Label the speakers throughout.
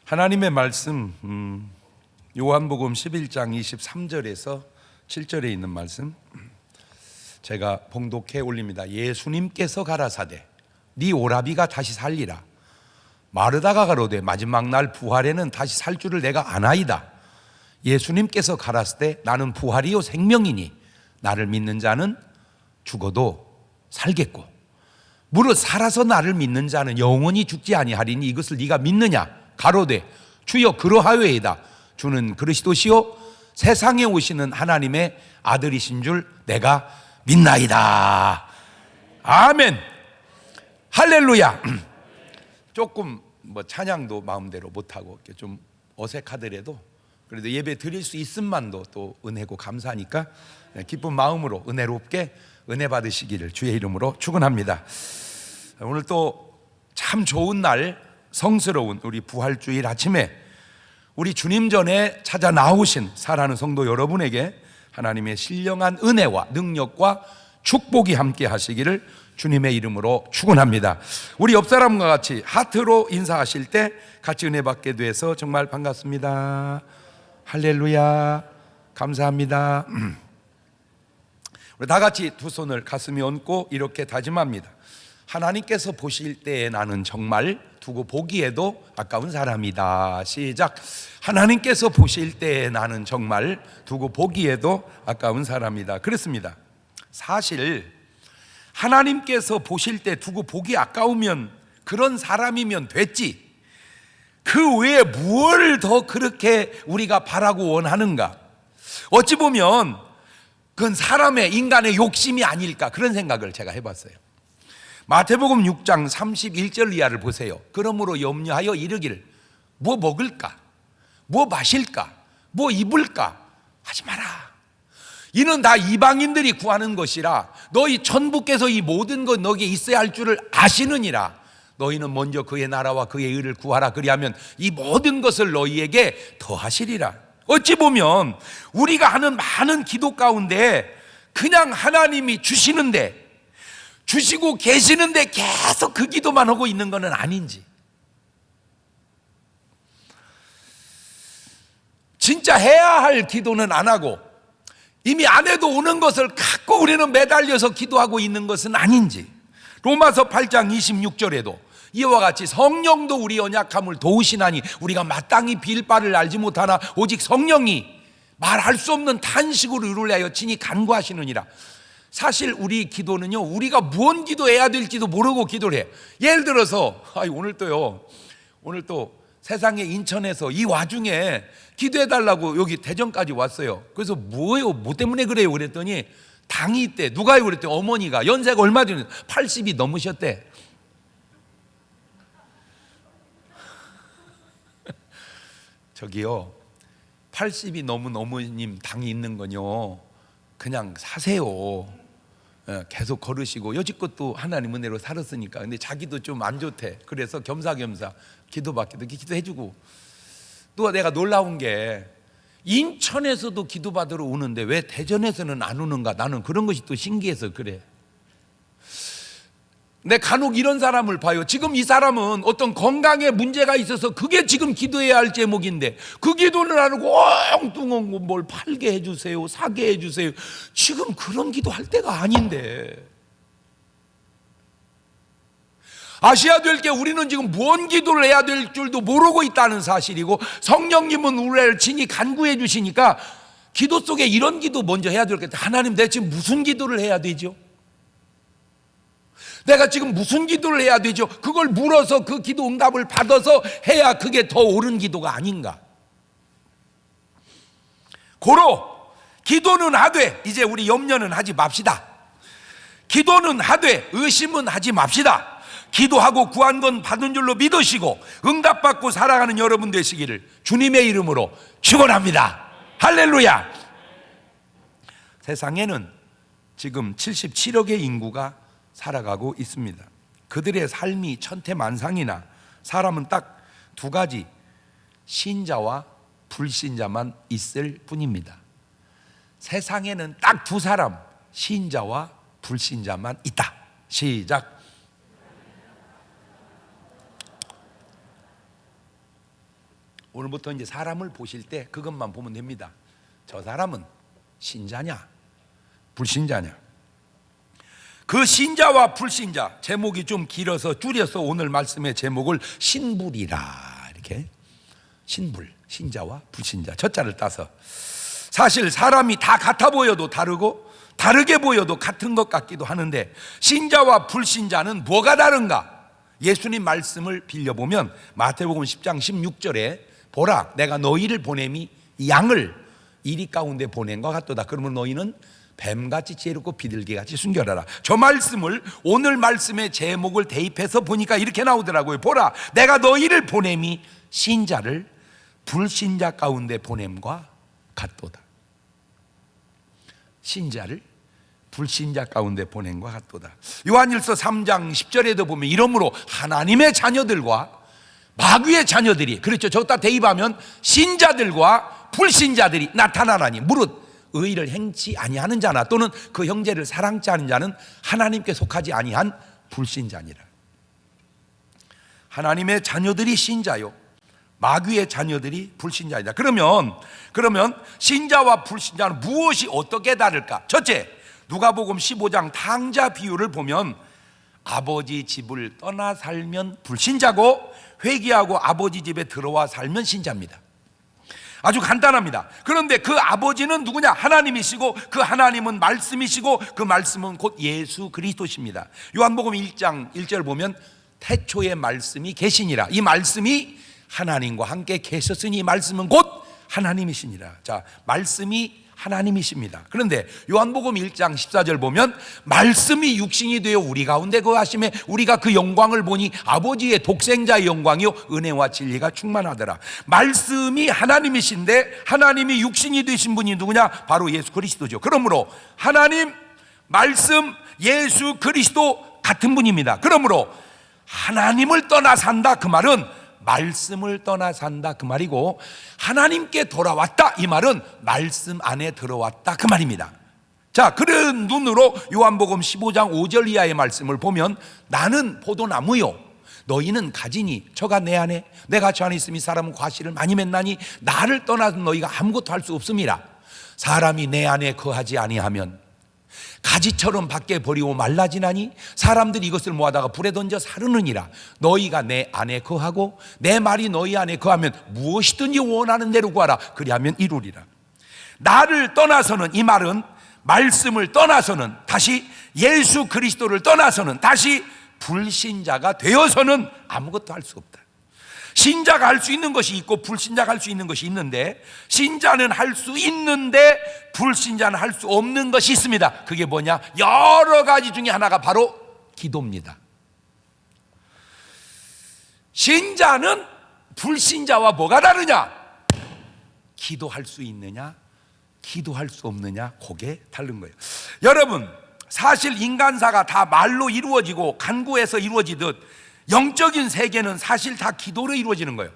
Speaker 1: 하나님의 말씀 요한복음 11장 23절에서 7절에 있는 말씀 제가 봉독해 올립니다. 예수님께서 가라사대 네 오라비가 다시 살리라. 마르다가 가로되 마지막 날 부활에는 다시 살 줄을 내가 아나이다. 예수님께서 가라사대 나는 부활이요 생명이니 나를 믿는 자는 죽어도 살겠고 무릇 살아서 나를 믿는 자는 영원히 죽지 아니하리니 이것을 네가 믿느냐? 가로되 주여 그러하여이다. 주는 그리스도시요 세상에 오시는 하나님의 아들이신 줄 내가 믿나이다. 아멘. 할렐루야. 조금 찬양도 마음대로 못하고 좀 어색하더라도 그래도 예배 드릴 수 있음만도 또 은혜고 감사하니까 기쁜 마음으로 은혜롭게 은혜 받으시기를 주의 이름으로 축원합니다. 오늘 또 참 좋은 날, 성스러운 우리 부활주일 아침에 우리 주님 전에 찾아 나오신 사랑하는 성도 여러분에게 하나님의 신령한 은혜와 능력과 축복이 함께 하시기를 주님의 이름으로 축원합니다. 우리 옆 사람과 같이 하트로 인사하실 때 같이 은혜 받게 돼서 정말 반갑습니다. 할렐루야. 감사합니다. 우리 다 같이 두 손을 가슴에 얹고 이렇게 다짐합니다. 하나님께서 보실 때에 나는 정말 두고 보기에도 아까운 사람이다. 시작. 하나님께서 보실 때에 나는 정말 두고 보기에도 아까운 사람이다. 그렇습니다. 사실 하나님께서 보실 때 두고 보기 아까우면 그런 사람이면 됐지, 그 외에 무엇을 더 그렇게 우리가 바라고 원하는가? 어찌 보면 그건 사람의 인간의 욕심이 아닐까, 그런 생각을 제가 해봤어요. 마태복음 6장 31절 이하를 보세요. 그러므로 염려하여 이르기를 뭐 먹을까, 뭐 마실까, 뭐 입을까 하지 마라. 이는 다 이방인들이 구하는 것이라 너희 천부께서 이 모든 것 너희에 있어야 할 줄을 아시느니라. 너희는 먼저 그의 나라와 그의 의를 구하라. 그리하면 이 모든 것을 너희에게 더하시리라. 어찌 보면 우리가 하는 많은 기도 가운데 그냥 하나님이 주시는데, 주시고 계시는데 계속 그 기도만 하고 있는 것은 아닌지, 진짜 해야 할 기도는 안 하고 이미 안 해도 오는 것을 갖고 우리는 매달려서 기도하고 있는 것은 아닌지. 로마서 8장 26절에도 이와 같이 성령도 우리 연약함을 도우시나니 우리가 마땅히 빌 바를 알지 못하나 오직 성령이 말할 수 없는 탄식으로 이루려 하여 친히 간구하시느니라. 사실 우리 기도는요, 우리가 무언 기도해야 될지도 모르고 기도를 해. 예를 들어서 오늘 또 세상에 인천에서 이 와중에 기도해달라고 여기 대전까지 왔어요. 그래서 뭐예요? 뭐 때문에 그래요? 그랬더니 당이 있대. 누가요? 그랬더니 어머니가 연세가 얼마 되는 80이 넘으셨대. 저기요, 80이 넘은 어머님 당이 있는 건요 그냥 사세요. 계속 걸으시고 여지껏 또 하나님 은혜로 살았으니까. 근데 자기도 좀 안 좋대. 그래서 겸사겸사 기도받기도 기도해주고. 또 내가 놀라운 게 인천에서도 기도받으러 오는데 왜 대전에서는 안 오는가, 나는 그런 것이 또 신기해서 그래. 내 간혹 이런 사람을 봐요. 지금 이 사람은 어떤 건강에 문제가 있어서 그게 지금 기도해야 할 제목인데 그 기도를 안 하고 엉뚱한 거 뭘 팔게 해주세요, 사게 해주세요. 지금 그런 기도할 때가 아닌데. 아셔야 될 게 우리는 지금 무언 기도를 해야 될 줄도 모르고 있다는 사실이고, 성령님은 우리를 친히 간구해 주시니까 기도 속에 이런 기도 먼저 해야 될 것 같아요. 하나님, 내가 지금 무슨 기도를 해야 되죠? 내가 지금 무슨 기도를 해야 되죠? 그걸 물어서 그 기도 응답을 받아서 해야 그게 더 옳은 기도가 아닌가. 고로 기도는 하되 이제 우리 염려는 하지 맙시다. 기도는 하되 의심은 하지 맙시다. 기도하고 구한 건 받은 줄로 믿으시고 응답받고 살아가는 여러분 되시기를 주님의 이름으로 축원합니다. 할렐루야. 세상에는 지금 77억의 인구가 살아가고 있습니다. 그들의 삶이 천태만상이나 사람은 딱 두 가지, 신자와 불신자만 있을 뿐입니다. 세상에는 딱 두 사람, 신자와 불신자만 있다. 시작. 오늘부터 이제 사람을 보실 때 그것만 보면 됩니다. 저 사람은 신자냐 불신자냐. 그 신자와 불신자, 제목이 좀 길어서 줄여서 오늘 말씀의 제목을 신불이라, 이렇게 신불, 신자와 불신자 첫 자를 따서. 사실 사람이 다 같아 보여도 다르고 다르게 보여도 같은 것 같기도 하는데, 신자와 불신자는 뭐가 다른가? 예수님 말씀을 빌려보면 마태복음 10장 16절에 보라 내가 너희를 보냄이 양을 이리 가운데 보낸 것 같도다. 그러면 너희는 뱀같이 지혜롭고 비둘기같이 순결하라. 저 말씀을 오늘 말씀의 제목을 대입해서 보니까 이렇게 나오더라고요. 보라 내가 너희를 보냄이 신자를 불신자 가운데 보냄과 같도다. 신자를 불신자 가운데 보낸과 같도다. 요한일서 3장 10절에도 보면 이러므로 하나님의 자녀들과 마귀의 자녀들이, 그렇죠, 저기다 대입하면 신자들과 불신자들이 나타나나니 무릇 의를 행치 아니하는 자나 또는 그 형제를 사랑치 않은 자는 하나님께 속하지 아니한 불신자니라. 하나님의 자녀들이 신자요 마귀의 자녀들이 불신자이다. 그러면 신자와 불신자는 무엇이 어떻게 다를까? 첫째, 누가복음 15장 탕자 비유를 보면 아버지 집을 떠나 살면 불신자고 회개하고 아버지 집에 들어와 살면 신자입니다. 아주 간단합니다. 그런데 그 아버지는 누구냐? 하나님이시고 그 하나님은 말씀이시고 그 말씀은 곧 예수 그리스도십니다. 요한복음 1장 1절 보면 태초에 말씀이 계시니라. 이 말씀이 하나님과 함께 계셨으니 이 말씀은 곧 하나님이시니라. 자, 말씀이 하나님이십니다. 그런데 요한복음 1장 14절 보면 말씀이 육신이 되어 우리 가운데 거하심에 우리가 그 영광을 보니 아버지의 독생자의 영광이요 은혜와 진리가 충만하더라. 말씀이 하나님이신데 하나님이 육신이 되신 분이 누구냐? 바로 예수 그리스도죠. 그러므로 하나님, 말씀, 예수 그리스도 같은 분입니다. 그러므로 하나님을 떠나 산다 그 말은 말씀을 떠나 산다 그 말이고, 하나님께 돌아왔다 이 말은 말씀 안에 들어왔다 그 말입니다. 자, 그런 눈으로 요한복음 15장 5절 이하의 말씀을 보면 나는 포도나무요 너희는 가지니 저가 내 안에 내가 저 안에 있으니 사람은 과실을 많이 맺나니 나를 떠나서 너희가 아무것도 할 수 없음이라. 사람이 내 안에 거하지 아니하면 가지처럼 밖에 버리고 말라지나니 사람들이 이것을 모아다가 불에 던져 사르느니라. 너희가 내 안에 거하고 내 말이 너희 안에 거하면 무엇이든지 원하는 대로 구하라. 그리하면 이루리라. 나를 떠나서는, 이 말은 말씀을 떠나서는, 다시 예수 그리스도를 떠나서는, 다시 불신자가 되어서는 아무것도 할 수 없다. 신자가 할 수 있는 것이 있고 불신자가 할 수 있는 것이 있는데, 신자는 할 수 있는데 불신자는 할 수 없는 것이 있습니다. 그게 뭐냐? 여러 가지 중에 하나가 바로 기도입니다. 신자는 불신자와 뭐가 다르냐? 기도할 수 있느냐 기도할 수 없느냐, 그게 다른 거예요. 여러분, 사실 인간사가 다 말로 이루어지고 간구해서 이루어지듯 영적인 세계는 사실 다 기도로 이루어지는 거예요.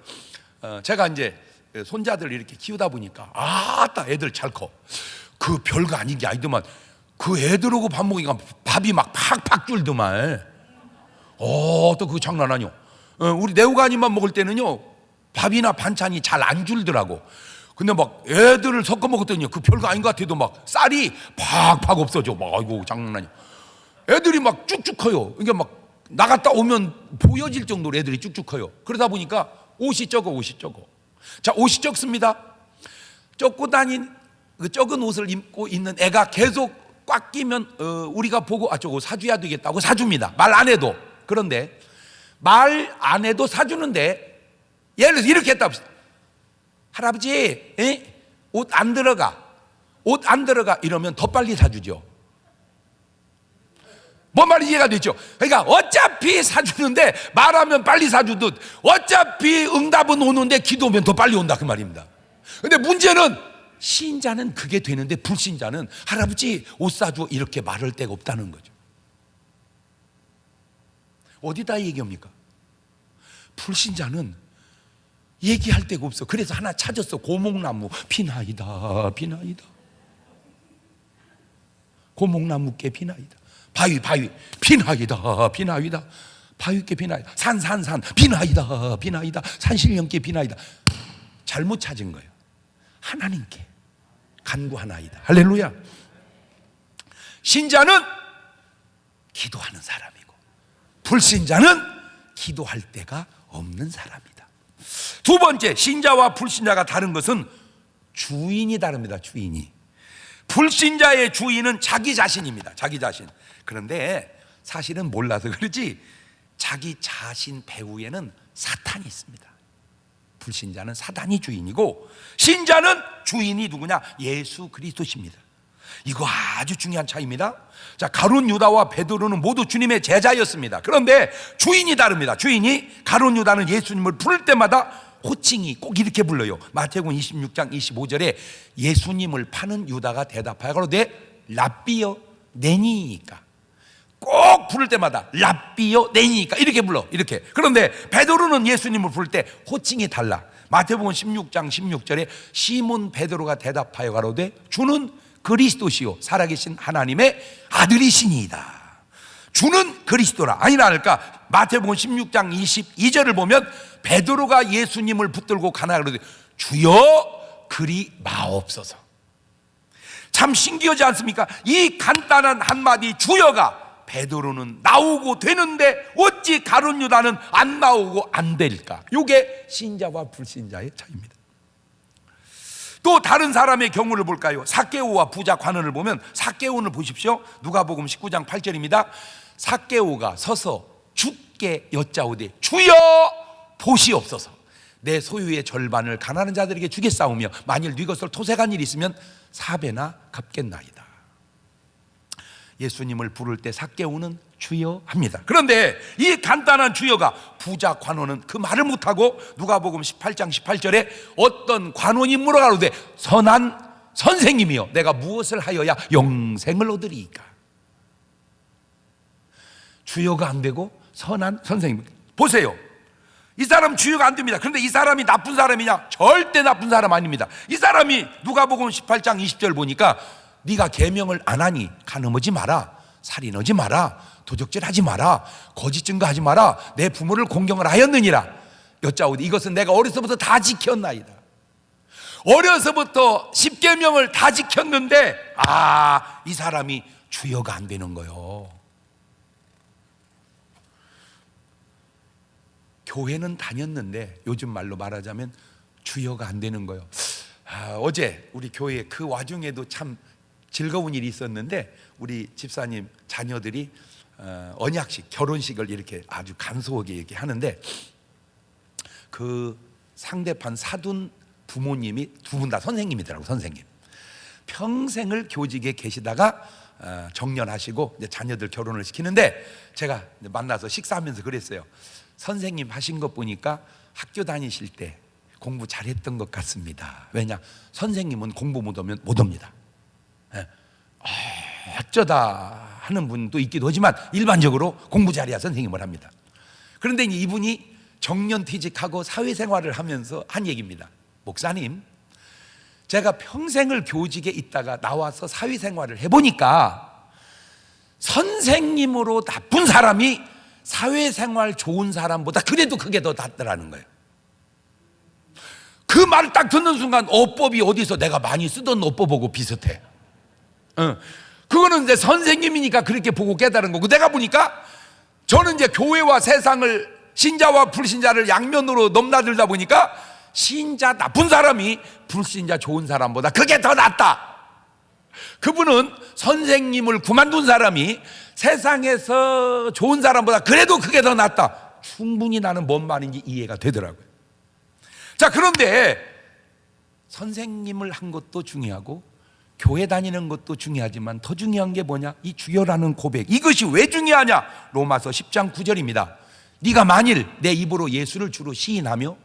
Speaker 1: 제가 이제 손자들 이렇게 키우다 보니까 아따 애들 잘 커. 그 별거 아닌 게 아니더만 그 애들하고 밥 먹으니까 밥이 막 팍팍 줄더만. 또 그거 장난 아니요. 우리 내우가님만 먹을 때는요 밥이나 반찬이 잘 안 줄더라고. 근데 막 애들을 섞어 먹었더니 그 별거 아닌 것 같아도 막 쌀이 팍팍 없어져. 막 아이고 장난 아니야. 애들이 막 쭉쭉 커요. 이게 막 나갔다 오면 보여질 정도로 애들이 쭉쭉 커요. 그러다 보니까 옷이 적어. 자, 옷이 적습니다. 적고 다닌 그 적은 옷을 입고 있는 애가 계속 꽉 끼면 우리가 보고 저거 사줘야 되겠다고 사줍니다. 말 안 해도. 그런데 말 안 해도 사주는데 예를 들어서 이렇게 했다 합시다. 할아버지, 옷 안 들어가 이러면 더 빨리 사주죠. 뭔 말인지 이해가 되죠? 그러니까 어차피 사주는데 말하면 빨리 사주듯 어차피 응답은 오는데 기도하면 더 빨리 온다 그 말입니다. 근데 문제는 신자는 그게 되는데 불신자는 할아버지 옷 사줘 이렇게 말할 데가 없다는 거죠. 어디다 얘기합니까? 불신자는 얘기할 데가 없어. 그래서 하나 찾았어. 고목나무 피나이다. 고목나무께 피나이다. 바위 피나이다. 바위께 피나이다. 산 피나이다. 산신령께 피나이다. 잘못 찾은 거예요. 하나님께 간구하나이다. 할렐루야. 신자는 기도하는 사람이고 불신자는 기도할 데가 없는 사람이다. 두 번째, 신자와 불신자가 다른 것은 주인이 다릅니다. 주인이. 불신자의 주인은 자기 자신입니다. 자기 자신. 그런데 사실은 몰라서 그러지 자기 자신 배후에는 사탄이 있습니다. 불신자는 사단이 주인이고 신자는 주인이 누구냐? 예수 그리스도십니다. 이거 아주 중요한 차이입니다. 자, 가룟 유다와 베드로는 모두 주님의 제자였습니다. 그런데 주인이 다릅니다. 주인이 가룟 유다는 예수님을 부를 때마다 호칭이 꼭 이렇게 불러요. 마태복음 26장 25절에 예수님을 파는 유다가 대답하여 가로되 랍비여 내니이까. 꼭 부를 때마다 랍비여 내니이까 이렇게 불러. 이렇게. 그런데 베드로는 예수님을 부를 때 호칭이 달라. 마태복음 16장 16절에 시몬 베드로가 대답하여 가로되 주는 그리스도시요 살아계신 하나님의 아들이시니이다. 주는 그리스도라. 아니나 할까? 마태복음 16장 22절을 보면 베드로가 예수님을 붙들고 가나 그러되 주여 그리 마옵소서. 참 신기하지 않습니까? 이 간단한 한마디 주여가 베드로는 나오고 되는데 어찌 가룟 유다는 안 나오고 안 될까? 이게 신자와 불신자의 차이입니다. 또 다른 사람의 경우를 볼까요? 삭개오와 부자 관원을 보면 삭개오는 보십시오. 누가복음 19장 8절입니다. 삭개오가 서서 주께 여짜오되 주여 보시옵소서. 내 소유의 절반을 가난한 자들에게 주겠사오며 만일 네 것을 토색한 일이 있으면 4배나 갚겠나이다. 예수님을 부를 때 삭개오는 주여 합니다. 그런데 이 간단한 주여가 부자 관원은 그 말을 못하고 누가복음 18장 18절에 어떤 관원이 물어가로되 선한 선생님이여 내가 무엇을 하여야 영생을 얻으리이까. 주여가 안 되고 선한 선생님. 보세요, 이 사람 주여가 안 됩니다. 그런데 이 사람이 나쁜 사람이냐? 절대 나쁜 사람 아닙니다. 이 사람이 누가복음 18장 20절 보니까 네가 계명을 안 하니 간음하지 마라, 살인하지 마라, 도적질하지 마라, 거짓 증거하지 마라, 내 부모를 공경을 하였느니라 여짜오되 이것은 내가 어려서부터 다 지켰나이다. 어려서부터 10계명을 다 지켰는데 이 사람이 주여가 안 되는 거예요. 교회는 다녔는데 요즘 말로 말하자면 주여가 안 되는 거예요. 어제 우리 교회에 그 와중에도 참 즐거운 일이 있었는데 우리 집사님 자녀들이 언약식 결혼식을 이렇게 아주 간소하게 이렇게 하는데 그 상대판 사돈 부모님이 두 분 다 선생님이더라고. 선생님 평생을 교직에 계시다가 정년하시고 이제 자녀들 결혼을 시키는데 제가 만나서 식사하면서 그랬어요. 선생님 하신 것 보니까 학교 다니실 때 공부 잘했던 것 같습니다. 왜냐? 선생님은 공부 못 오면 못 옵니다. 어쩌다 하는 분도 있기도 하지만 일반적으로 공부 잘해야 선생님을 합니다. 그런데 이분이 정년 퇴직하고 사회생활을 하면서 한 얘기입니다. 목사님, 제가 평생을 교직에 있다가 나와서 사회생활을 해보니까 선생님으로 나쁜 사람이 사회생활 좋은 사람보다 그래도 그게 더 낫더라는 거예요. 그 말을 딱 듣는 순간 어법이 어디서 내가 많이 쓰던 어법하고 비슷해. 그거는 이제 선생님이니까 그렇게 보고 깨달은 거고, 내가 보니까 저는 이제 교회와 세상을, 신자와 불신자를 양면으로 넘나들다 보니까 신자 나쁜 사람이 불신자 좋은 사람보다 그게 더 낫다. 그분은 선생님을 그만둔 사람이 세상에서 좋은 사람보다 그래도 그게 더 낫다. 충분히 나는 뭔 말인지 이해가 되더라고요. 자, 그런데 선생님을 한 것도 중요하고 교회 다니는 것도 중요하지만 더 중요한 게 뭐냐? 이 주여라는 고백. 이것이 왜 중요하냐? 로마서 10장 9절입니다. 네가 만일 내 입으로 예수를 주로 시인하며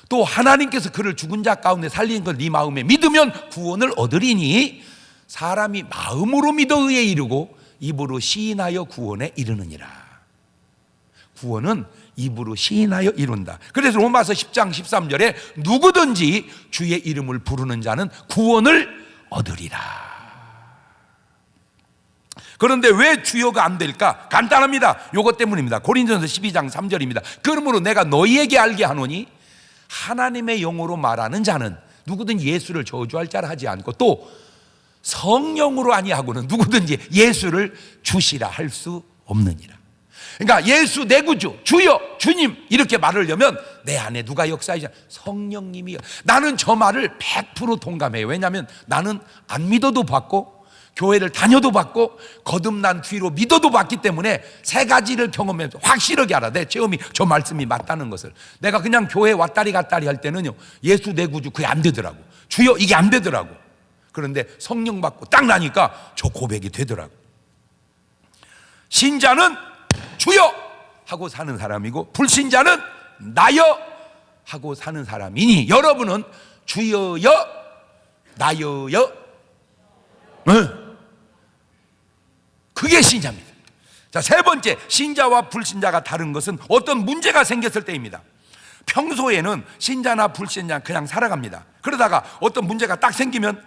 Speaker 1: 또 하나님께서 그를 죽은 자 가운데 살린 걸 네 마음에 믿으면 구원을 얻으리니 사람이 마음으로 믿어 의에 이르고 입으로 시인하여 구원에 이르느니라. 구원은 입으로 시인하여 이룬다. 그래서 로마서 10장 13절에 누구든지 주의 이름을 부르는 자는 구원을 얻으리라. 그런데 왜 주여가 안 될까? 간단합니다. 이것 때문입니다. 고린도전서 12장 3절입니다. 그러므로 내가 너희에게 알게 하노니 하나님의 영으로 말하는 자는 누구든 예수를 저주할 자라 하지 않고 또 성령으로 아니하고는 누구든지 예수를 주시라 할 수 없느니라. 그러니까 예수 내 구주, 주여, 주님 이렇게 말하려면 내 안에 누가 역사하시냐? 성령님이요. 나는 저 말을 100% 동감해요. 왜냐하면 나는 안 믿어도 받고 교회를 다녀도 받고 거듭난 뒤로 믿어도 받기 때문에 세 가지를 경험해서 확실하게 알아. 내 체험이 저 말씀이 맞다는 것을. 내가 그냥 교회 왔다리 갔다리 할 때는요, 예수 내 구주 그게 안 되더라고. 주여 이게 안 되더라고. 그런데 성령 받고 딱 나니까 저 고백이 되더라고. 신자는 주여 하고 사는 사람이고 불신자는 나여 하고 사는 사람이니 여러분은 주여여 나여여, 그게 신자입니다. 자, 세 번째, 신자와 불신자가 다른 것은 어떤 문제가 생겼을 때입니다. 평소에는 신자나 불신자 그냥 살아갑니다. 그러다가 어떤 문제가 딱 생기면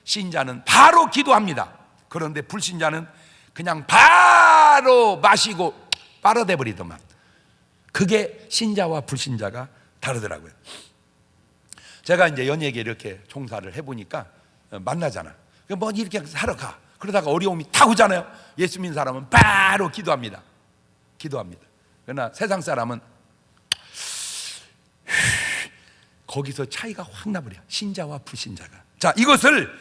Speaker 1: 신자는 바로 기도합니다. 그런데 불신자는 그냥 바로 마시고 빨아대 버리더만. 그게 신자와 불신자가 다르더라고요. 제가 이제 연예계 이렇게 종사를 해보니까 만나잖아. 뭐 이렇게 살아 가. 그러다가 어려움이 탁 오잖아요. 예수 믿는 사람은 바로 기도합니다. 그러나 세상 사람은 거기서 차이가 확 나버려. 신자와 불신자가. 자, 이것을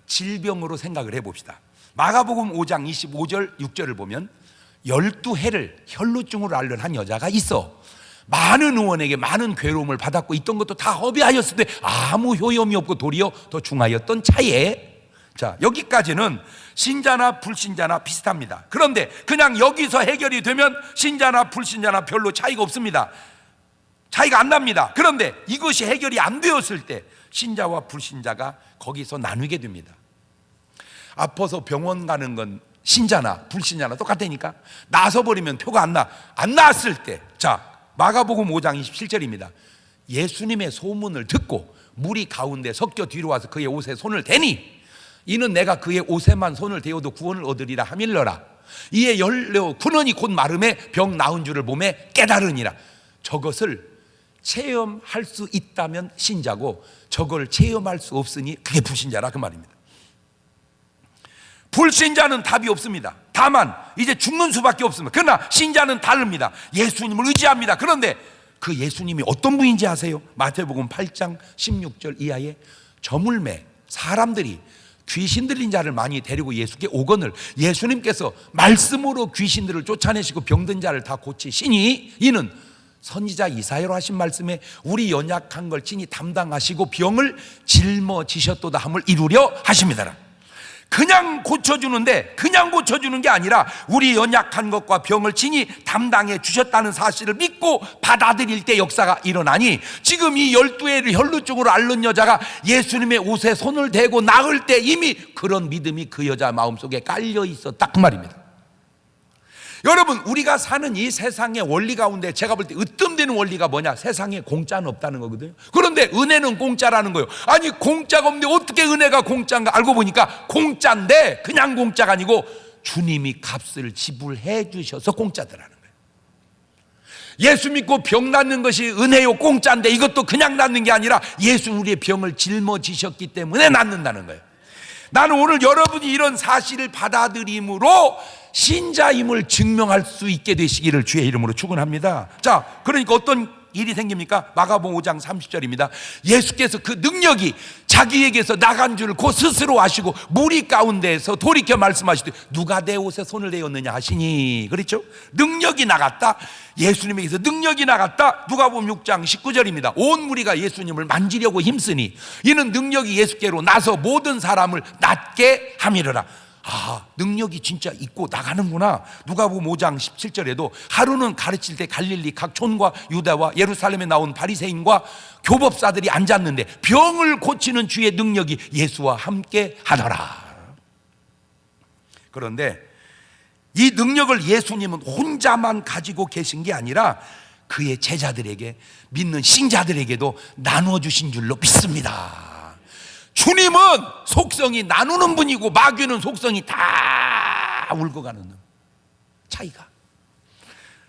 Speaker 1: 질병으로 생각을 해봅시다. 마가복음 5장 25절 6절을 보면 12해를 혈루증으로 앓는 한 여자가 있어. 많은 의원에게 많은 괴로움을 받았고 있던 것도 다 허비하였을 때 아무 효험이 없고 도리어 더 중하였던 차에, 자, 여기까지는 신자나 불신자나 비슷합니다. 그런데 그냥 여기서 해결이 되면 신자나 불신자나 별로 차이가 없습니다. 차이가 안 납니다. 그런데 이것이 해결이 안 되었을 때 신자와 불신자가 거기서 나누게 됩니다. 아파서 병원 가는 건 신자나 불신자나 똑같다니까. 나서버리면 표가 안 나왔을 때, 자, 마가복음 5장 27절입니다. 예수님의 소문을 듣고 무리 가운데 섞여 뒤로 와서 그의 옷에 손을 대니 이는 내가 그의 옷에만 손을 대어도 구원을 얻으리라 하밀러라. 이에 열려 군원이 곧 마름에 병 나은 줄을 보매 깨달으니라. 저것을 체험할 수 있다면 신자고 저걸 체험할 수 없으니 그게 불신자라, 그 말입니다. 불신자는 답이 없습니다. 다만 이제 죽는 수밖에 없습니다. 그러나 신자는 다릅니다. 예수님을 의지합니다. 그런데 그 예수님이 어떤 분인지 아세요? 마태복음 8장 16절 이하에 저물매 사람들이 귀신 들린 자를 많이 데리고 예수께 오거늘 예수님께서 말씀으로 귀신들을 쫓아내시고 병든 자를 다 고치시니 이는 선지자 이사야로 하신 말씀에 우리 연약한 걸 친히 담당하시고 병을 짊어지셨도다 함을 이루려 하십니다. 그냥 고쳐주는 게 아니라 우리 연약한 것과 병을 친히 담당해 주셨다는 사실을 믿고 받아들일 때 역사가 일어나니 지금 이 12해를 혈루증으로 앓는 여자가 예수님의 옷에 손을 대고 나을 때 이미 그런 믿음이 그 여자 마음속에 깔려 있었다, 그 말입니다. 여러분, 우리가 사는 이 세상의 원리 가운데 제가 볼 때 으뜸되는 원리가 뭐냐? 세상에 공짜는 없다는 거거든요. 그런데 은혜는 공짜라는 거예요. 아니, 공짜가 없는데 어떻게 은혜가 공짜인가? 알고 보니까 공짜인데 그냥 공짜가 아니고 주님이 값을 지불해 주셔서 공짜더라는 거예요. 예수 믿고 병 낫는 것이 은혜요 공짜인데 이것도 그냥 낫는 게 아니라 예수 우리의 병을 짊어지셨기 때문에 낫는다는 거예요. 나는 오늘 여러분이 이런 사실을 받아들임으로 신자임을 증명할 수 있게 되시기를 주의 이름으로 축원합니다. 자, 그러니까 어떤 일이 생깁니까? 마가복음 5장 30절입니다. 예수께서 그 능력이 자기에게서 나간 줄을 곧 스스로 아시고 무리 가운데에서 돌이켜 말씀하시되 누가 내 옷에 손을 대었느냐 하시니, 그렇죠? 능력이 나갔다. 예수님에게서 능력이 나갔다. 누가복음 6장 19절입니다. 온 무리가 예수님을 만지려고 힘쓰니 이는 능력이 예수께로 나서 모든 사람을 낫게 함이르라. 아, 능력이 진짜 있고 나가는구나. 누가복음 5장 17절에도 하루는 가르칠 때 갈릴리 각 촌과 유다와 예루살렘에 나온 바리새인과 교법사들이 앉았는데 병을 고치는 주의 능력이 예수와 함께 하더라. 그런데 이 능력을 예수님은 혼자만 가지고 계신 게 아니라 그의 제자들에게, 믿는 신자들에게도 나누어 주신 줄로 믿습니다. 주님은 속성이 나누는 분이고 마귀는 속성이 다 울고 가는 차이가.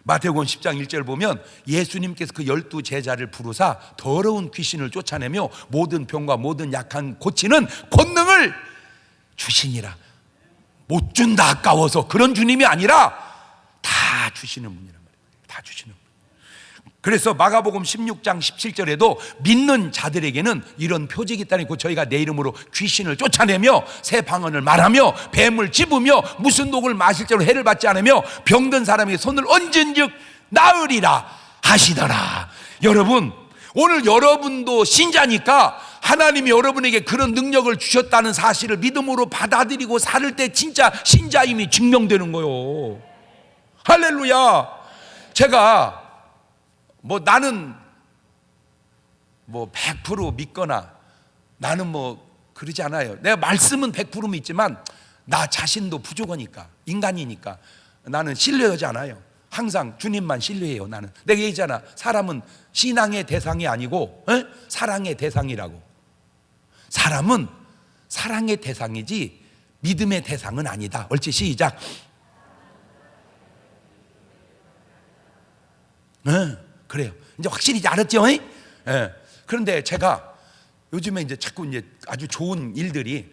Speaker 1: 마태복음 10장 1절 보면 예수님께서 그 12 제자를 부르사 더러운 귀신을 쫓아내며 모든 병과 모든 약한 고치는 권능을 주시니라. 못 준다 아까워서 그런 주님이 아니라 다 주시는 분이란 말이에요. 다 주시는 분. 그래서 마가복음 16장 17절에도 믿는 자들에게는 이런 표적이 있다니까 저희가 내 이름으로 귀신을 쫓아내며 새 방언을 말하며 뱀을 집으며 무슨 독을 마실 대로 해를 받지 않으며 병든 사람에게 손을 얹은즉 나으리라 하시더라. 여러분, 오늘 여러분도 신자니까 하나님이 여러분에게 그런 능력을 주셨다는 사실을 믿음으로 받아들이고 살 때 진짜 신자임이 증명되는 거요. 할렐루야. 제가 나는 100% 믿거나 나는 그러지 않아요. 내가 말씀은 100% 믿지만 나 자신도 부족하니까, 인간이니까 나는 신뢰하지 않아요. 항상 주님만 신뢰해요. 나는 내가 얘기했잖아. 사람은 신앙의 대상이 아니고 사랑의 대상이라고. 사람은 사랑의 대상이지 믿음의 대상은 아니다. 옳지? 시작. 그래요. 이제 확실히 이제 알았죠? 그런데 제가 요즘에 이제 자꾸 이제 아주 좋은 일들이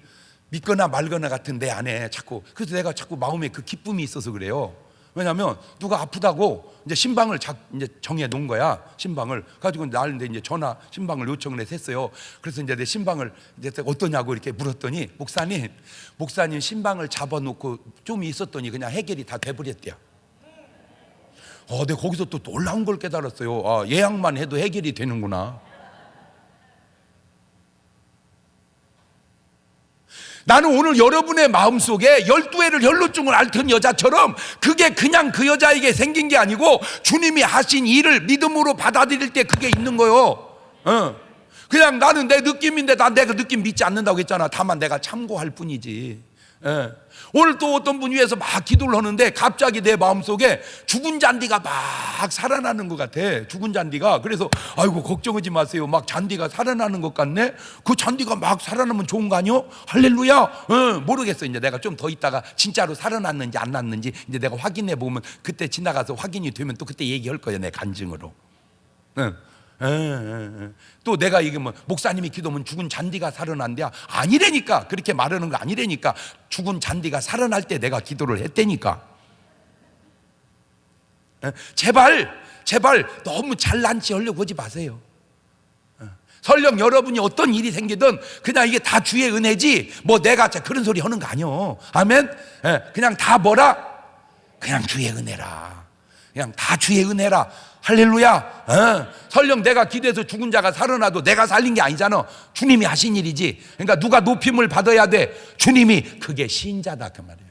Speaker 1: 믿거나 말거나 같은 내 안에 자꾸, 그래서 내가 자꾸 마음에 그 기쁨이 있어서 그래요. 왜냐하면 누가 아프다고 이제 신방을 이제 정해 놓은 거야. 신방을 가지고 나한테 이제 전화 신방을 요청을 했어요. 그래서 이제 내 신방을 이제 어떠냐고 이렇게 물었더니 목사님 신방을 잡아놓고 좀 있었더니 그냥 해결이 다 돼버렸대요. 내가 거기서 또 놀라운 걸 깨달았어요. 예약만 해도 해결이 되는구나. 나는 오늘 여러분의 마음속에 12회를 혈루증을 앓던 여자처럼 그게 그냥 그 여자에게 생긴 게 아니고 주님이 하신 일을 믿음으로 받아들일 때 그게 있는 거요. 그냥 나는 내 느낌인데 내가 느낌 믿지 않는다고 했잖아. 다만 내가 참고할 뿐이지. 오늘 또 어떤 분 위해서 막 기도를 하는데 갑자기 내 마음속에 죽은 잔디가 막 살아나는 것 같아. 죽은 잔디가. 그래서 아이고 걱정하지 마세요. 막 잔디가 살아나는 것 같네. 그 잔디가 막 살아나면 좋은 거 아니요? 할렐루야. 모르겠어. 이제 내가 좀 더 있다가 진짜로 살아났는지 안 났는지 이제 내가 확인해 보면 그때 지나가서 확인이 되면 또 그때 얘기할 거예요. 내 간증으로. 또 내가 이게 목사님이 기도하면 죽은 잔디가 살아난대야. 아니라니까. 그렇게 말하는 거 아니라니까. 죽은 잔디가 살아날 때 내가 기도를 했다니까. 제발 너무 잘난 체 하려고 하지 마세요. 설령 여러분이 어떤 일이 생기든 그냥 이게 다 주의 은혜지 내가 그런 소리 하는 거 아니요. 아멘. 그냥 다 그냥 주의 은혜라. 그냥 다 주의 은혜라. 할렐루야. 설령 내가 기도해서 죽은 자가 살아나도 내가 살린 게 아니잖아. 주님이 하신 일이지. 그러니까 누가 높임을 받아야 돼. 주님이. 그게 신자다 그 말이야.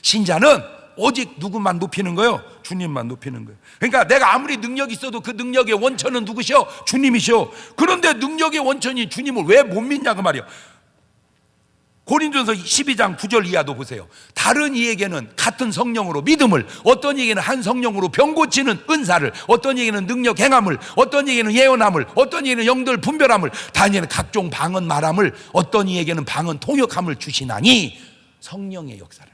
Speaker 1: 신자는 오직 누구만 높이는 거요? 주님만 높이는 거예요. 그러니까 내가 아무리 능력이 있어도 그 능력의 원천은 누구시오? 주님이시오. 그런데 능력의 원천이 주님을 왜 못 믿냐 그 말이야. 고린도전서 12장 9절 이하도 보세요. 다른 이에게는 같은 성령으로 믿음을, 어떤 이에게는 한 성령으로 병 고치는 은사를, 어떤 이에게는 능력 행함을, 어떤 이에게는 예언함을, 어떤 이에게는 영들 분별함을, 다른 이에게는 각종 방언 말함을, 어떤 이에게는 방언 통역함을 주시나니 성령의 역사를.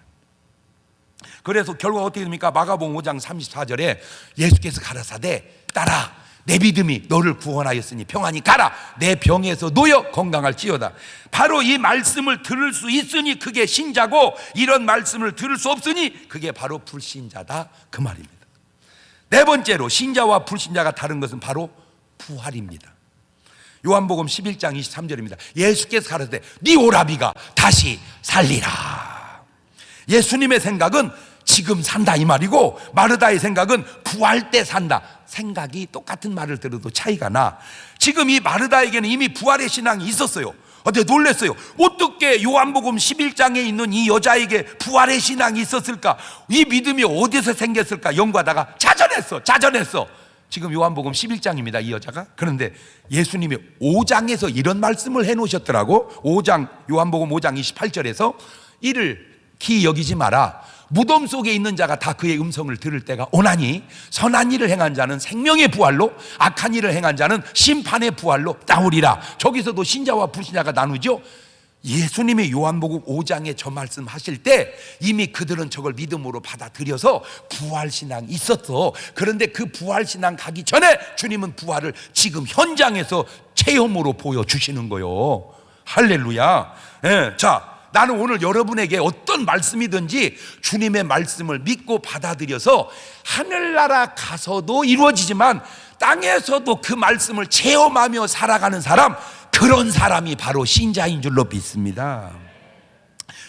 Speaker 1: 그래서 결국 어떻게 됩니까? 마가복음 5장 34절에 예수께서 가라사대 따라 내 믿음이 너를 구원하였으니 평안히 가라. 내 병에서 놓여 건강할지어다. 바로 이 말씀을 들을 수 있으니 그게 신자고, 이런 말씀을 들을 수 없으니 그게 바로 불신자다 그 말입니다. 네 번째로 신자와 불신자가 다른 것은 바로 부활입니다. 요한복음 11장 23절입니다. 예수께서 가라사대 네 오라비가 다시 살리라. 예수님의 생각은 지금 산다 이 말이고, 마르다의 생각은 부활 때 산다. 생각이 똑같은 말을 들어도 차이가 나. 지금 이 마르다에게는 이미 부활의 신앙이 있었어요. 근데 놀랐어요. 어떻게 요한복음 11장에 있는 이 여자에게 부활의 신앙이 있었을까? 이 믿음이 어디서 생겼을까? 연구하다가 자전했어. 지금 요한복음 11장입니다 이 여자가. 그런데 예수님이 5장에서 이런 말씀을 해놓으셨더라고. 요한복음 5장 28절에서 이를 기 여기지 마라. 무덤 속에 있는 자가 다 그의 음성을 들을 때가 오나니 선한 일을 행한 자는 생명의 부활로, 악한 일을 행한 자는 심판의 부활로 나오리라. 저기서도 신자와 불신자가 나누죠. 예수님이 요한복음 5장에 저 말씀하실 때 이미 그들은 저걸 믿음으로 받아들여서 부활신앙이 있었어. 그런데 그 부활신앙 가기 전에 주님은 부활을 지금 현장에서 체험으로 보여주시는 거예요. 할렐루야. 자, 나는 오늘 여러분에게 어떤 말씀이든지 주님의 말씀을 믿고 받아들여서 하늘나라 가서도 이루어지지만 땅에서도 그 말씀을 체험하며 살아가는 사람, 그런 사람이 바로 신자인 줄로 믿습니다.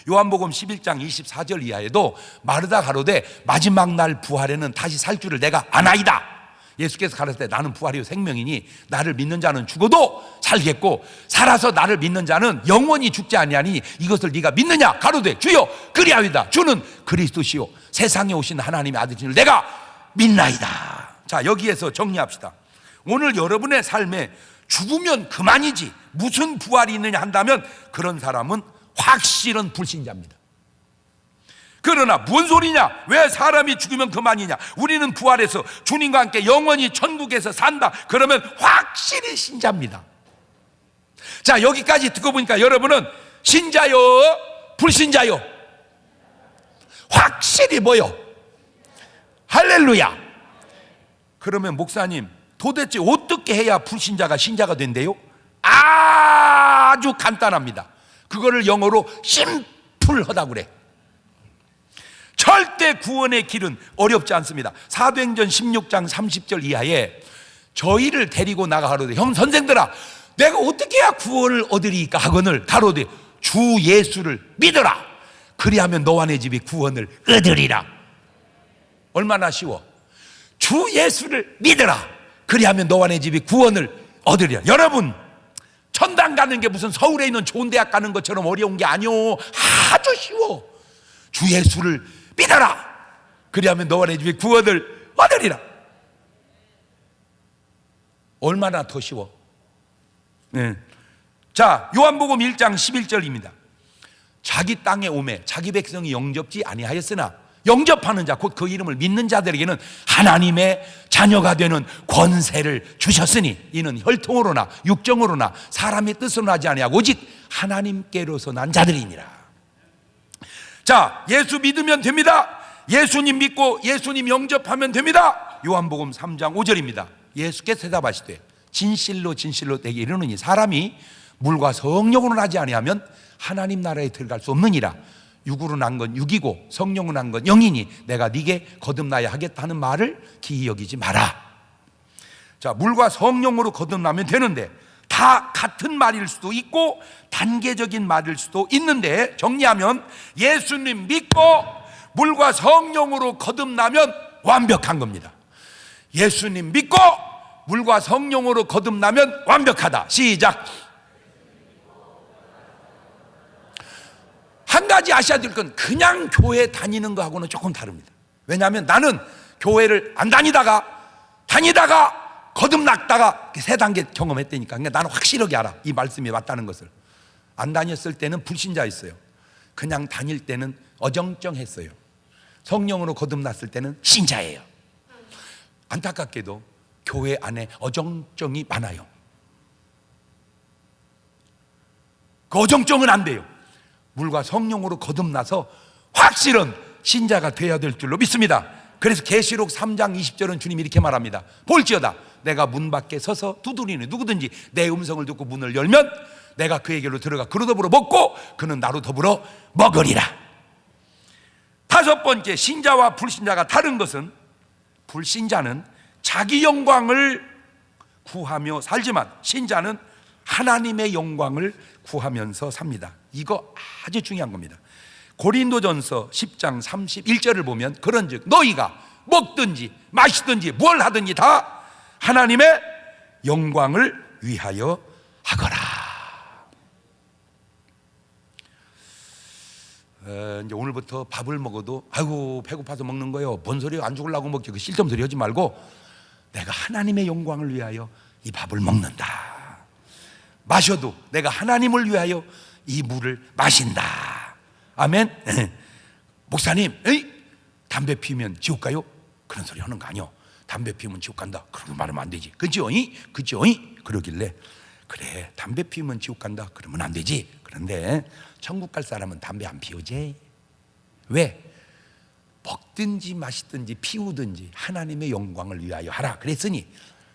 Speaker 1: 요한복음 11장 24절 이하에도 마르다 가로되 마지막 날 부활에는 다시 살 줄을 내가 아나이다. 예수께서 가라사대 나는 부활이요 생명이니 나를 믿는 자는 죽어도 살겠고 살아서 나를 믿는 자는 영원히 죽지 아니하니 이것을 네가 믿느냐? 가로되 주여 그리하이다. 주는 그리스도시요 세상에 오신 하나님의 아들이시를 내가 믿나이다. 자, 여기에서 정리합시다. 오늘 여러분의 삶에 죽으면 그만이지 무슨 부활이 있느냐 한다면 그런 사람은 확실한 불신자입니다. 그러나 뭔 소리냐? 왜 사람이 죽으면 그만이냐? 우리는 부활해서 주님과 함께 영원히 천국에서 산다. 그러면 확실히 신자입니다. 자, 여기까지 듣고 보니까 여러분은 신자요? 불신자요? 확실히 뭐요? 할렐루야. 그러면 목사님 도대체 어떻게 해야 불신자가 신자가 된대요? 아주 간단합니다. 그거를 영어로 심플하다고 그래. 절대 구원의 길은 어렵지 않습니다. 사도행전 16장 30절 이하에 저희를 데리고 나가가로되 형 선생들아 내가 어떻게 해야 구원을 얻으리까 하거늘 가로되 주 예수를 믿어라. 그리하면 너와 내 집이 구원을 얻으리라. 얼마나 쉬워. 주 예수를 믿어라. 그리하면 너와 내 집이 구원을 얻으리라. 여러분 천당 가는 게 무슨 서울에 있는 좋은 대학 가는 것처럼 어려운 게 아니오. 아주 쉬워. 주 예수를 믿어라. 그리하면 너와 내 집이 구원을 얻으리라. 얼마나 더 쉬워. 자, 요한복음 1장 11절입니다. 자기 땅에 오매 자기 백성이 영접지 아니하였으나 영접하는 자 곧 그 이름을 믿는 자들에게는 하나님의 자녀가 되는 권세를 주셨으니 이는 혈통으로나 육정으로나 사람의 뜻으로 나지 아니하고 오직 하나님께로서 난 자들이니라. 자, 예수 믿으면 됩니다. 예수님 믿고 예수님 영접하면 됩니다. 요한복음 3장 5절입니다. 예수께서 대답하시되 진실로 진실로 내게 이르노니 사람이 물과 성령으로 나지 아니하면 하나님 나라에 들어갈 수 없느니라. 육으로 난 건 육이고 성령으로 난 건 영이니 내가 네게 거듭나야 하겠다는 말을 기이 여기지 마라. 자, 물과 성령으로 거듭나면 되는데 다 같은 말일 수도 있고 단계적인 말일 수도 있는데 정리하면 예수님 믿고 물과 성령으로 거듭나면 완벽한 겁니다. 예수님 믿고 물과 성령으로 거듭나면 완벽하다. 시작. 한 가지 아셔야 될 건 그냥 교회 다니는 거하고는 조금 다릅니다. 왜냐하면 나는 교회를 안 다니다가 거듭났다가 세 단계 경험했다니까. 그러니까 나는 확실하게 알아. 이 말씀이 맞다는 것을. 안 다녔을 때는 불신자였어요. 그냥 다닐 때는 어정쩡했어요. 성령으로 거듭났을 때는 신자예요. 안타깝게도 교회 안에 어정쩡이 많아요. 그 어정쩡은 안 돼요. 물과 성령으로 거듭나서 확실한 신자가 되어야 될 줄로 믿습니다. 그래서 계시록 3장 20절은 주님이 이렇게 말합니다. 볼지어다 내가 문 밖에 서서 두드리니 누구든지 내 음성을 듣고 문을 열면 내가 그에게로 들어가 그로 더불어 먹고 그는 나로 더불어 먹으리라. 다섯 번째, 신자와 불신자가 다른 것은 불신자는 자기 영광을 구하며 살지만 신자는 하나님의 영광을 구하면서 삽니다. 이거 아주 중요한 겁니다. 고린도전서 10장 31절을 보면 그런즉 너희가 먹든지 마시든지 뭘 하든지 다 하나님의 영광을 위하여 하거라. 이제 오늘부터 밥을 먹어도 아이고 배고파서 먹는 거요. 뭔 소리야? 안 죽으려고 먹지. 그 쓸데없는 소리 하지 말고 내가 하나님의 영광을 위하여 이 밥을 먹는다. 마셔도 내가 하나님을 위하여 이 물을 마신다. 아멘. 목사님, 담배 피우면 지옥 가요? 그런 소리 하는 거 아니요. 담배 피우면 지옥 간다. 그런 말 하면 안 되지. 그죠? 그죠? 그러길래 그래, 담배 피우면 지옥 간다. 그러면 안 되지. 그런데 천국 갈 사람은 담배 안 피우지. 왜? 먹든지 마시든지 피우든지 하나님의 영광을 위하여 하라 그랬으니,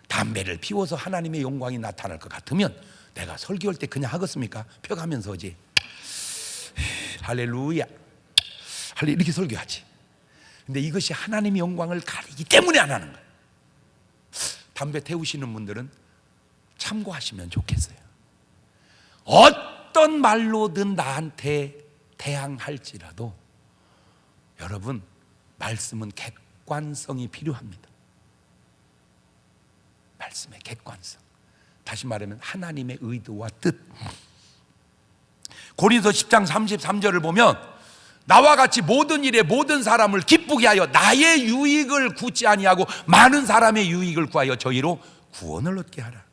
Speaker 1: 담배를 피워서 하나님의 영광이 나타날 것 같으면 내가 설교할 때 그냥 하겠습니까? 펴가면서지. 할렐루야, 할렐루야 이렇게 설교하지. 근데 이것이 하나님의 영광을 가리기 때문에 안 하는 거예요. 담배 태우시는 분들은 참고하시면 좋겠어요. 어떤 말로든 나한테 대항할지라도 여러분, 말씀은 객관성이 필요합니다. 말씀의 객관성. 다시 말하면 하나님의 의도와 뜻. 고린도 10장 33절을 보면 나와 같이 모든 일에 모든 사람을 기쁘게 하여 나의 유익을 구치 아니하고 많은 사람의 유익을 구하여 저희로 구원을 얻게 하라.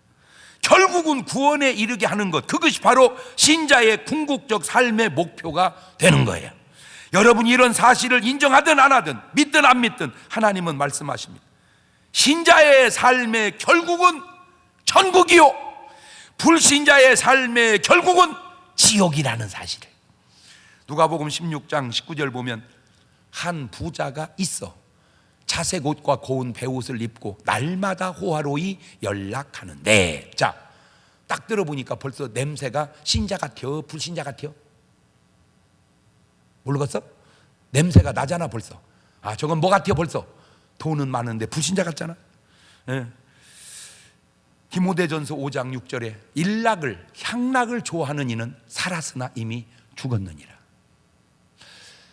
Speaker 1: 결국은 구원에 이르게 하는 것, 그것이 바로 신자의 궁극적 삶의 목표가 되는 거예요. 여러분이 이런 사실을 인정하든 안 하든 믿든 안 믿든 하나님은 말씀하십니다. 신자의 삶의 결국은 천국이요, 불신자의 삶의 결국은 지옥이라는 사실을. 누가복음 16장 19절 보면 한 부자가 있어 자색 옷과 고운 베옷을 입고 날마다 호화로이 연락하는데, 자, 딱 들어보니까 벌써 냄새가 신자 같아요, 불신자 같아요? 모르겠어? 냄새가 나잖아 벌써. 아, 저건 뭐 같아요 벌써? 돈은 많은데 불신자 같잖아. 예. 디모데전서 5장 6절에 일락을 향락을 좋아하는 이는 살았으나 이미 죽었느니라.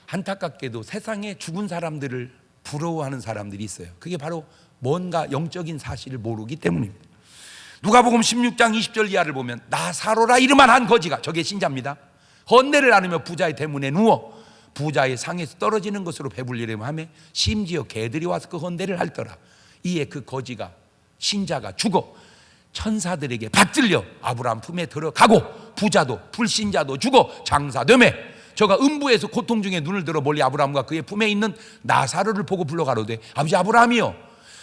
Speaker 1: 안타깝게도 세상에 죽은 사람들을 부러워하는 사람들이 있어요. 그게 바로 뭔가 영적인 사실을 모르기 때문입니다. 누가복음 16장 20절 이하를 보면 나사로라 이름만 한 거지가, 저게 신자입니다. 헌내를 나누며 부자의 대문에 누워 부자의 상에서 떨어지는 것으로 배불리려면 하며 심지어 개들이 와서 그 헌내를 핥더라. 이에 그 거지가, 신자가 죽어 천사들에게 받들려 아브라함 품에 들어가고 부자도 불신자도 죽어 장사되매 저가 음부에서 고통 중에 눈을 들어 멀리 아브라함과 그의 품에 있는 나사로를 보고 불러가로되 아버지 아브라함이여,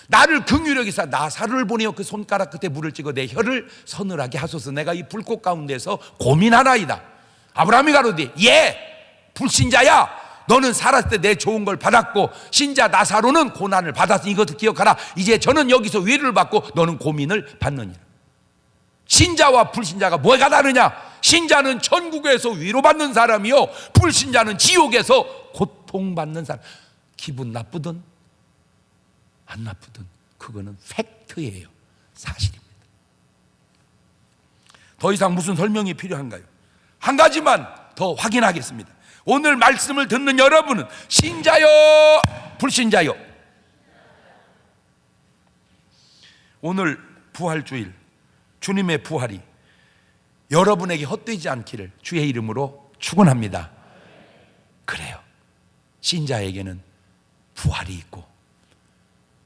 Speaker 1: 나를 긍휼히 여기사 나사로를 보내어 그 손가락 끝에 물을 찍어 내 혀를 서늘하게 하소서. 내가 이 불꽃 가운데서 고민하나이다. 아브라함이 가로되 예, 불신자야, 너는 살았을 때 내 좋은 걸 받았고 신자 나사로는 고난을 받았으니 이것을 기억하라. 이제 저는 여기서 위로를 받고 너는 고민을 받느니라. 신자와 불신자가 뭐가 다르냐? 신자는 천국에서 위로받는 사람이요, 불신자는 지옥에서 고통받는 사람. 기분 나쁘든 안 나쁘든 그거는 팩트예요, 사실입니다. 더 이상 무슨 설명이 필요한가요? 한 가지만 더 확인하겠습니다. 오늘 말씀을 듣는 여러분은 신자요 불신자요? 오늘 부활주일, 주님의 부활이 여러분에게 헛되지 않기를 주의 이름으로 축원합니다. 그래요, 신자에게는 부활이 있고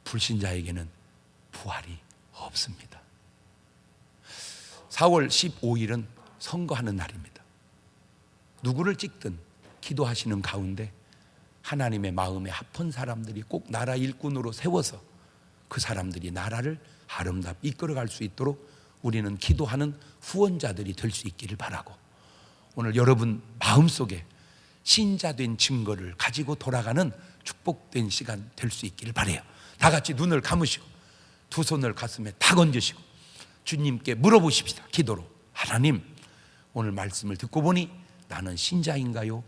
Speaker 1: 불신자에게는 부활이 없습니다. 4월 15일은 선거하는 날입니다. 누구를 찍든 기도하시는 가운데 하나님의 마음에 합한 사람들이 꼭 나라 일꾼으로 세워서 그 사람들이 나라를 아름답게 이끌어갈 수 있도록 우리는 기도하는 후원자들이 될 수 있기를 바라고, 오늘 여러분 마음속에 신자된 증거를 가지고 돌아가는 축복된 시간 될 수 있기를 바라요. 다 같이 눈을 감으시고 두 손을 가슴에 탁 얹으시고 주님께 물어보십시다. 기도로, 하나님, 오늘 말씀을 듣고 보니 나는 신자인가요?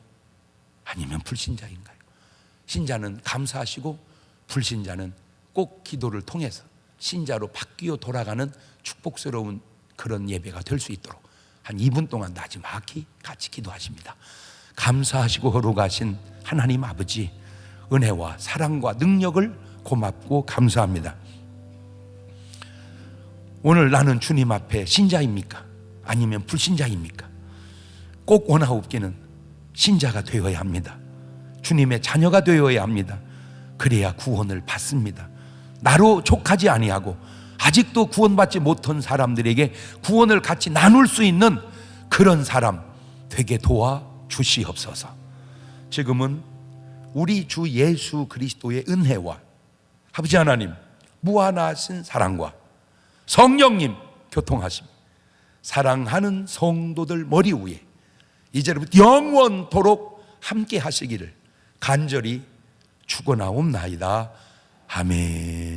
Speaker 1: 아니면 불신자인가요? 신자는 감사하시고 불신자는 꼭 기도를 통해서 신자로 바뀌어 돌아가는 축복스러운 그런 예배가 될 수 있도록 한 2분 동안 나지막히 같이 기도하십니다. 감사하시고 거룩하신 하나님 아버지, 은혜와 사랑과 능력을 고맙고 감사합니다. 오늘 나는 주님 앞에 신자입니까? 아니면 불신자입니까? 꼭 원하옵기는 신자가 되어야 합니다. 주님의 자녀가 되어야 합니다. 그래야 구원을 받습니다. 나로 족하지 아니하고 아직도 구원받지 못한 사람들에게 구원을 같이 나눌 수 있는 그런 사람 되게 도와 주시옵소서. 지금은 우리 주 예수 그리스도의 은혜와 아버지 하나님 무한하신 사랑과 성령님 교통하심, 사랑하는 성도들 머리 위에 이제부터 영원토록 함께 하시기를 간절히 축원하옵나이다. 아멘.